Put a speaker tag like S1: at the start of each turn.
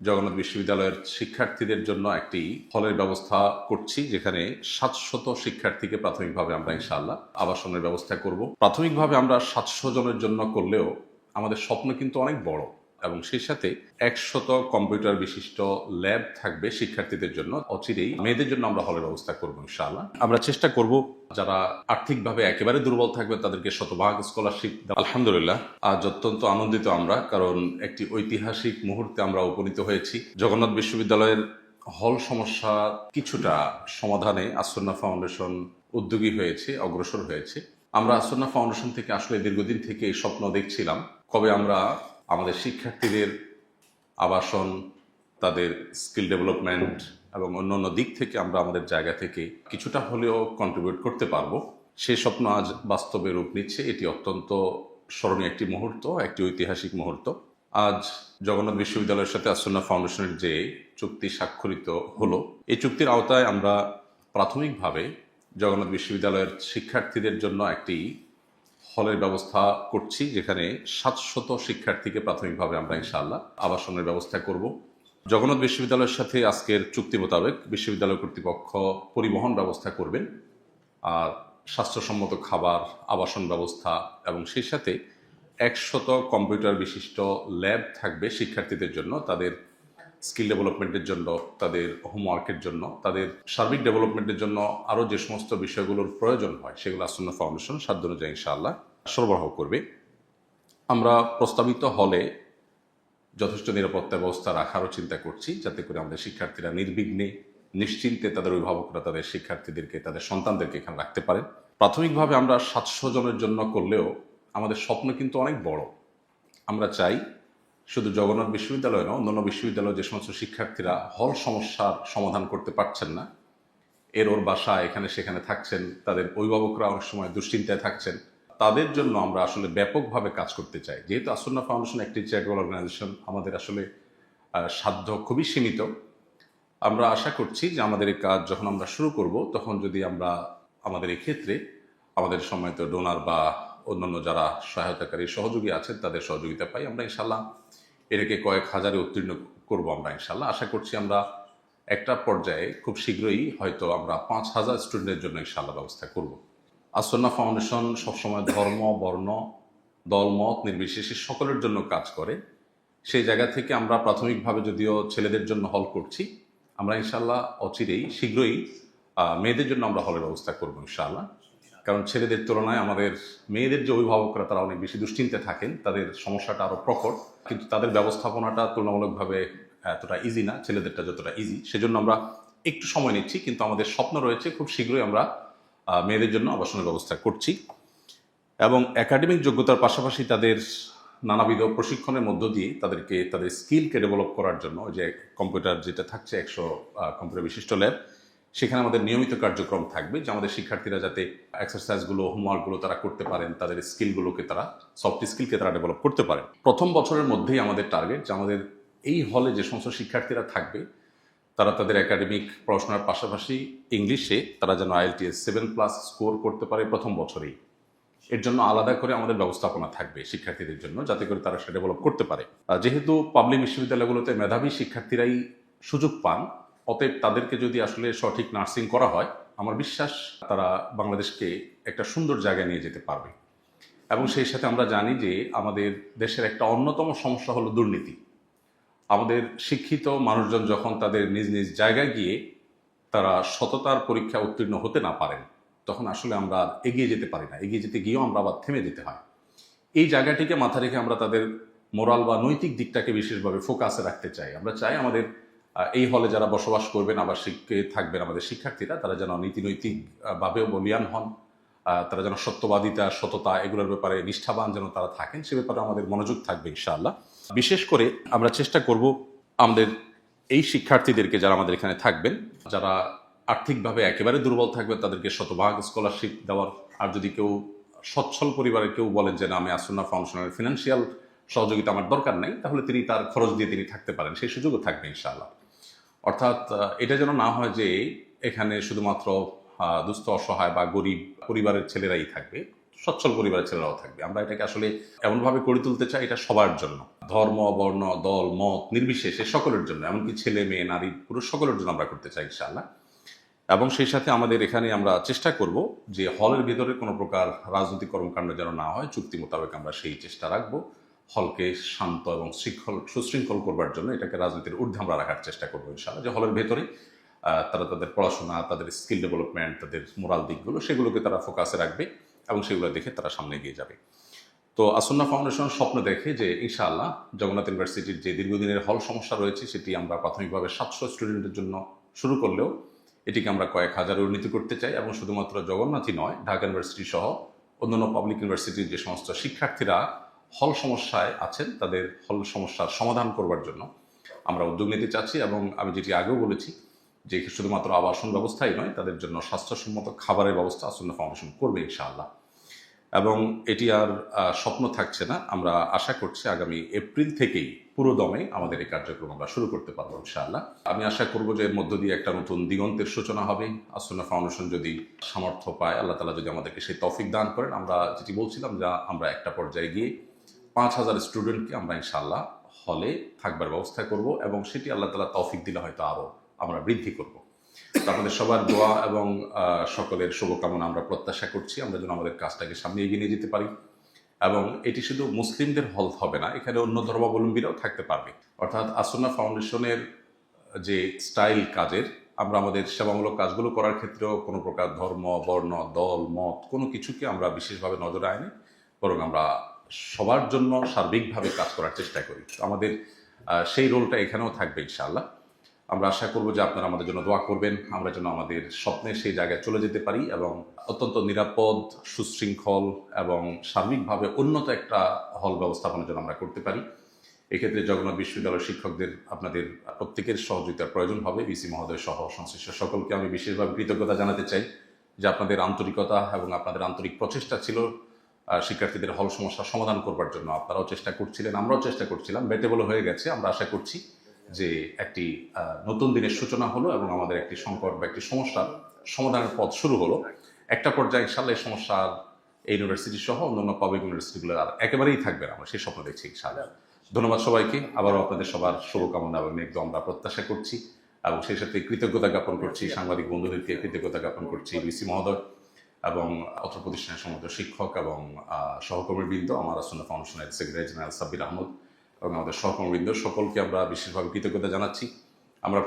S1: জগন্নাথ বিশ্ববিদ্যালয়ের শিক্ষার্থীদের জন্য একটি হলের ব্যবস্থা করছি, যেখানে 700 শিক্ষার্থীকে প্রাথমিকভাবে আমরা ইনশাআল্লাহ আবাসনের ব্যবস্থা করব। প্রাথমিকভাবে আমরা 700 জনের জন্য করলেও আমাদের স্বপ্ন কিন্তু অনেক বড়, এবং সেই সাথে 100 কম্পিউটার বিশিষ্ট ল্যাব থাকবে শিক্ষার্থীদের জন্য। অচিরেই মেয়েদের জন্য আমরা হলের ব্যবস্থা করবো ইনশাআল্লাহ। আমরা চেষ্টা করব যারা আর্থিকভাবে একেবারে দুর্বল থাকবে তাদেরকে শতভাগ স্কলারশিপ দেওয়া। আলহামদুলিল্লাহ, আজ অত্যন্ত আনন্দিত আমরা, কারণ একটি ঐতিহাসিক মুহূর্তে আমরা উপনীত হয়েছি। জগন্নাথ বিশ্ববিদ্যালয়ের হল সমস্যা কিছুটা সমাধানে আসন্না ফাউন্ডেশন উদ্যোগী হয়েছে, অগ্রসর হয়েছে। আমরা আসন্না ফাউন্ডেশন থেকে আসলে দীর্ঘদিন থেকে এই স্বপ্ন দেখছিলাম, কবে আমরা আমাদের শিক্ষার্থীদের আবাসন, তাদের স্কিল ডেভেলপমেন্ট এবং অন্যান্য দিক থেকে আমরা আমাদের জায়গা থেকে কিছুটা হলেও কন্ট্রিবিউট করতে পারবো। সেই স্বপ্ন আজ বাস্তবে রূপ নিচ্ছে। এটি অত্যন্ত স্মরণীয় একটি মুহূর্ত, একটি ঐতিহাসিক মুহূর্ত। আজ জগন্নাথ বিশ্ববিদ্যালয়ের সাথে আসন্না ফাউন্ডেশনের যে চুক্তি স্বাক্ষরিত হলো, এই চুক্তির আওতায় আমরা প্রাথমিকভাবে জগন্নাথ বিশ্ববিদ্যালয়ের শিক্ষার্থীদের জন্য একটি হলের ব্যবস্থা করছি, যেখানে 700 শিক্ষার্থীকে প্রাথমিকভাবে আমরা ইনশাআল্লাহ আবাসনের ব্যবস্থা করব। জগন্নাথ বিশ্ববিদ্যালয়ের সাথে আজকের চুক্তি মোতাবেক বিশ্ববিদ্যালয় কর্তৃপক্ষ পরিবহন ব্যবস্থা করবেন, আর স্বাস্থ্যসম্মত খাবার, আবাসন ব্যবস্থা এবং সেই সাথে 100 কম্পিউটার বিশিষ্ট ল্যাব থাকবে শিক্ষার্থীদের জন্য, তাদের স্কিল ডেভেলপমেন্টের জন্য, তাদের হোমওয়ার্কের জন্য, তাদের সার্বিক ডেভেলপমেন্টের জন্য আরও যে সমস্ত বিষয়গুলোর প্রয়োজন হয় সেগুলো আসন্না ফাউন্ডেশন সাধ্য অনুযায়ী ইনশাআল্লাহ সরবরাহ করবে। আমরা প্রস্তাবিত হলে যথেষ্ট নিরাপত্তা ব্যবস্থা রাখারও চিন্তা করছি, যাতে করে আমাদের শিক্ষার্থীরা নির্বিঘ্নে নিশ্চিন্তে তাদের অভিভাবকরা তাদের শিক্ষার্থীদেরকে, তাদের সন্তানদেরকে এখানে রাখতে পারেন। প্রাথমিকভাবে আমরা 700 জনের জন্য করলেও আমাদের স্বপ্ন কিন্তু অনেক বড়। আমরা চাই শুধু জগন্নাথ বিশ্ববিদ্যালয় নয়, অন্যান্য বিশ্ববিদ্যালয়ে যে সমস্ত শিক্ষার্থীরা হল সমস্যার সমাধান করতে পারছেন না, ওর বাসা এখানে সেখানে থাকছেন, তাদের অভিভাবকরা অনেক সময় দুশ্চিন্তায় থাকছেন, তাদের জন্য আমরা আসলে ব্যাপকভাবে কাজ করতে চাই। যেহেতু আসন্না ফাউন্ডেশন একটি চ্যারিটেবল অর্গানাইজেশন, আমাদের আসলে সাধ্য খুবই সীমিত। আমরা আশা করছি যে আমাদের এই কাজ যখন আমরা শুরু করব, তখন যদি আমরা আমাদের এই ক্ষেত্রে আমাদের সম্মানিত ডোনার বা অন্যান্য যারা সহায়তাকারী সহযোগী আছেন তাদের সহযোগিতা পাই, আমরা ইনশাল্লাহ এটাকে কয়েক হাজারে উত্তীর্ণ করব। আমরা ইনশাল্লাহ আশা করছি আমরা একটা পর্যায়ে খুব শীঘ্রই হয়তো আমরা 5000 স্টুডেন্টের জন্য ইনশাল্লাহ ব্যবস্থা করব। আসন্না ফাউন্ডেশন সবসময় ধর্ম, বর্ণ, দলমত নির্বিশেষে সকলের জন্য কাজ করে। সেই জায়গা থেকে আমরা প্রাথমিকভাবে যদিও ছেলেদের জন্য হল করছি, আমরা ইনশাল্লাহ অচিরেই শীঘ্রই মেয়েদের জন্য আমরা হলের ব্যবস্থা করবো ইনশাআল্লাহ। কারণ ছেলেদের তুলনায় আমাদের মেয়েদের যে অভিভাবকরা তারা অনেক বেশি দুশ্চিন্তায় থাকেন, তাদের সমস্যাটা আরও প্রকট, কিন্তু তাদের ব্যবস্থাপনাটা তুলনামূলকভাবে এতটা ইজি না, ছেলেদেরটা যতটা ইজি। সেজন্য আমরা একটু সময় নিচ্ছি, কিন্তু আমাদের স্বপ্ন রয়েছে খুব শীঘ্রই আমরা মেয়েদের জন্য আবাসনের ব্যবস্থা করছি, এবং একাডেমিক যোগ্যতার পাশাপাশি তাদের নানাবিধ প্রশিক্ষণের মধ্য দিয়ে তাদেরকে তাদের স্কিলকে ডেভেলপ করার জন্য, যে কম্পিউটার যেটা থাকছে 100 কম্পিউটার বিশিষ্ট ল্যাব, সেখানে আমাদের নিয়মিত কার্যক্রম থাকবে, যে আমাদের শিক্ষার্থীরা যাতে এক্সারসাইজগুলো, হোমওয়ার্কগুলো তারা করতে পারেন, তাদের স্কিলগুলোকে তারা, সফট স্কিলকে তারা ডেভেলপ করতে পারেন। প্রথম বছরের মধ্যেই আমাদের টার্গেট যে আমাদের এই হলে যে সমস্ত শিক্ষার্থীরা থাকবে তারা তাদের একাডেমিক পড়াশোনার পাশাপাশি ইংলিশে তারা যেন IELTS 7+ স্কোর করতে পারে প্রথম বছরেই। এর জন্য আলাদা করে আমাদের ব্যবস্থাপনা থাকবে শিক্ষার্থীদের জন্য, যাতে করে তারা সেটা ডেভেলপ করতে পারে। যেহেতু পাবলিক বিশ্ববিদ্যালয়গুলোতে মেধাবী শিক্ষার্থীরাই সুযোগ পান, অতএব তাদেরকে যদি আসলে সঠিক নার্সিং করা হয়, আমার বিশ্বাস তারা বাংলাদেশকে একটা সুন্দর জায়গায় নিয়ে যেতে পারবে। এবং সেই সাথে আমরা জানি যে আমাদের দেশের একটা অন্যতম সমস্যা হলো দুর্নীতি। আমাদের শিক্ষিত মানুষজন যখন তাদের নিজ নিজ জায়গায় গিয়ে তারা সততার পরীক্ষা উত্তীর্ণ হতে না পারেন, তখন আসলে আমরা এগিয়ে যেতে পারি না, এগিয়ে যেতে গিয়েও আমরা আবার থেমে যেতে হয়। এই জায়গাটিকে মাথা রেখে আমরা তাদের মোরাল বা নৈতিক দিকটাকে বিশেষভাবে ফোকাসে রাখতে চাই। আমরা চাই আমাদের এই হলে যারা বসবাস করবেন, আবার শিক্ষে থাকবেন আমাদের শিক্ষার্থীরা, তারা যেন নীতিনৈতিকভাবেও বলিয়ান হন, তারা যেন সত্যবাদিতা, সততা এগুলোর ব্যাপারে নিষ্ঠাবান যেন তারা থাকেন, সে ব্যাপারে আমাদের মনোযোগ থাকবে ইনশাআল্লাহ। বিশেষ করে আমরা চেষ্টা করব আমাদের এই শিক্ষার্থীদেরকে, যারা আমাদের এখানে থাকবেন, যারা আর্থিকভাবে একেবারে দুর্বল থাকবে তাদেরকে শতভাগ স্কলারশিপ দেওয়ার। আর যদি কেউ সচ্ছল পরিবারের কেউ বলেন যে না, আমি আসন্না ফাউন্ডেশনের ফিনান্সিয়াল সহযোগিতা আমার দরকার নেই, তাহলে তিনি তার খরচ দিয়ে তিনি থাকতে পারেন, সেই সুযোগও থাকবে ইনশাআল্লাহ। অর্থাৎ এটা যেন না হয় যে এখানে শুধুমাত্র দুস্থ, অসহায় বা গরিব পরিবারের ছেলেরাই থাকবে। সচ্ছল পরিবারের ছেলেরাও থাকবে। আমরা এটাকে আসলে এমনভাবে গড়ে তুলতে চাই, এটা সবার জন্য, ধর্ম, বর্ণ, দল, মত নির্বিশেষে সকলের জন্য, এমনকি ছেলে মেয়ে নারী পুরুষ সকলের জন্য আমরা করতে চাই ইনশাআল্লাহ। এবং সেই সাথে আমাদের এখানে আমরা চেষ্টা করব যে হলের ভিতরে কোনো প্রকার রাজনৈতিক কর্মকাণ্ড যেন না হয়, চুক্তি মোতাবেক আমরা সেই চেষ্টা রাখবো। হলকে শান্ত এবং সুশৃঙ্খল করবার জন্য এটাকে রাজনীতির ঊর্ধ্বে আমরা রাখার চেষ্টা করবো ইনশাআল্লাহ, যে হলের ভেতরে তারা তাদের পড়াশোনা, তাদের স্কিল ডেভেলপমেন্ট, তাদের মোরাল দিকগুলো সেগুলোকে তারা ফোকাসে রাখবে এবং সেগুলো দেখে তারা সামনে এগিয়ে যাবে। তো আসন্না ফাউন্ডেশন স্বপ্ন দেখে যে ইনশাআল্লাহ জগন্নাথ ইউনিভার্সিটির যে দীর্ঘদিনের হল সমস্যা রয়েছে সেটি আমরা প্রাথমিকভাবে 700 স্টুডেন্টের জন্য শুরু করলেও এটিকে আমরা কয়েক হাজারে উন্নীত করতে চাই, এবং শুধুমাত্র জগন্নাথই নয়, ঢাকা ইউনিভার্সিটি সহ অন্যান্য পাবলিক ইউনিভার্সিটির যে সমস্ত শিক্ষার্থীরা হল সমস্যায় আছেন তাদের হল সমস্যার সমাধান করবার জন্য আমরা উদ্যোগ নিতে চাচ্ছি। এবং আমি যেটি আগেও বলেছি যে শুধুমাত্র আবাসন ব্যবস্থাই নয়, তাদের জন্য স্বাস্থ্যসম্মত খাবারের ব্যবস্থা আসন্না ফাউন্ডেশন করবে ইনশাআল্লাহ। এবং এটি আর স্বপ্ন থাকছে না, আমরা আশা করছি আগামী এপ্রিল থেকেই পুরো দমে আমাদের এই কার্যক্রম আমরা শুরু করতে পারবো ইনশাআল্লাহ। আমি আশা করব যে এর মধ্য দিয়ে একটা নতুন দিগন্তের সূচনা হবে। আসন্না ফাউন্ডেশন যদি সামর্থ্য পায়, আল্লাহ তাআলা যদি আমাদেরকে সেই তৌফিক দান করেন, আমরা যেটি বলছিলাম যে আমরা একটা পর্যায়ে গিয়ে 5000 স্টুডেন্টকে আমরা ইনশাআল্লাহ হলে থাকবার ব্যবস্থা করব, এবং সেটি আল্লাহ তাআলা তৌফিক দিলে হয়তো আরও আমরা বৃদ্ধি করব। আপনাদের সবার দোয়া এবং সকলের শুভকামনা আমরা প্রত্যাশা করছি, আমরা যেন আমাদের কাজটাকে সামনে এগিয়ে নিয়ে যেতে পারি। এবং এটি শুধু মুসলিমদের হল হবে না, এখানে অন্য ধর্মাবলম্বীরাও থাকতে পারবে। অর্থাৎ আসন্না ফাউন্ডেশনের যে স্টাইল কাজের, আমরা আমাদের সেবামূলক কাজগুলো করার ক্ষেত্রেও কোনো প্রকার ধর্ম, বর্ণ, দল, মত কোনো কিছুকে আমরা বিশেষভাবে নজরে আনি, বরং আমরা সবার জন্য সার্বিকভাবে কাজ করার চেষ্টা করি। আমাদের সেই রোলটা এখানেও থাকবে ইনশাআল্লাহ। আমরা আশা করব যে আপনারা আমাদের জন্য দোয়া করবেন, আমরা যেন আমাদের স্বপ্নে সেই জায়গায় চলে যেতে পারি এবং অত্যন্ত নিরাপদ, সুশৃঙ্খল এবং সার্বিকভাবে উন্নত একটা হল ব্যবস্থাপনার জন্য আমরা করতে পারি। এক্ষেত্রে জগন্নাথ বিশ্ববিদ্যালয়ের শিক্ষকদের আপনাদের প্রত্যেকের সহযোগিতার প্রয়োজন হবে। ভিসি মহোদয় সহ সংশ্লিষ্ট সকলকে আমি বিশেষভাবে কৃতজ্ঞতা জানাতে চাই যে আপনাদের আন্তরিকতা এবং আপনাদের আন্তরিক প্রচেষ্টা ছিল শিক্ষার্থীদের হল সমস্যার সমাধান করবার জন্য। আপনারাও চেষ্টা করছিলেন, আমরাও চেষ্টা করছিলাম, বেটেবল হয়ে গেছে। আমরা আশা করছি যে একটি নতুন দিনের সূচনা হলো এবং আমাদের একটি সংকট বা একটি সমস্যার সমাধানের পথ শুরু হলো। একটা পর্যায়ে ইনশাআল্লাহ এই সমস্যার এই ইউনিভার্সিটি সহ অন্যান্য পাবলিক ইউনিভার্সিটিগুলো আর একেবারেই থাকবে না, আমরা সেই স্বপ্ন দেখছি ইনশাআল্লাহ। ধন্যবাদ সবাইকে, আবারও আপনাদের সবার শুভকামনা এবং একদম আমরা প্রত্যাশা করছি, এবং সেই সাথে কৃতজ্ঞতা জ্ঞাপন করছি সাংবাদিক বন্ধুদেরকে, কৃতজ্ঞতা জ্ঞাপন করছি ভিসি মহোদয় এবং অত্র প্রতিষ্ঠানের সমস্ত শিক্ষক এবং সহকর্মীবৃন্দ, আমার আসন্না ফাউন্ডেশনের সেক্রেটারি জেনারেল সাব্বির আহমদ এবং আমাদের সহকর্মীবৃন্দ সকলকে আমরা বিশেষভাবে কৃতজ্ঞতা জানাচ্ছি। আমরা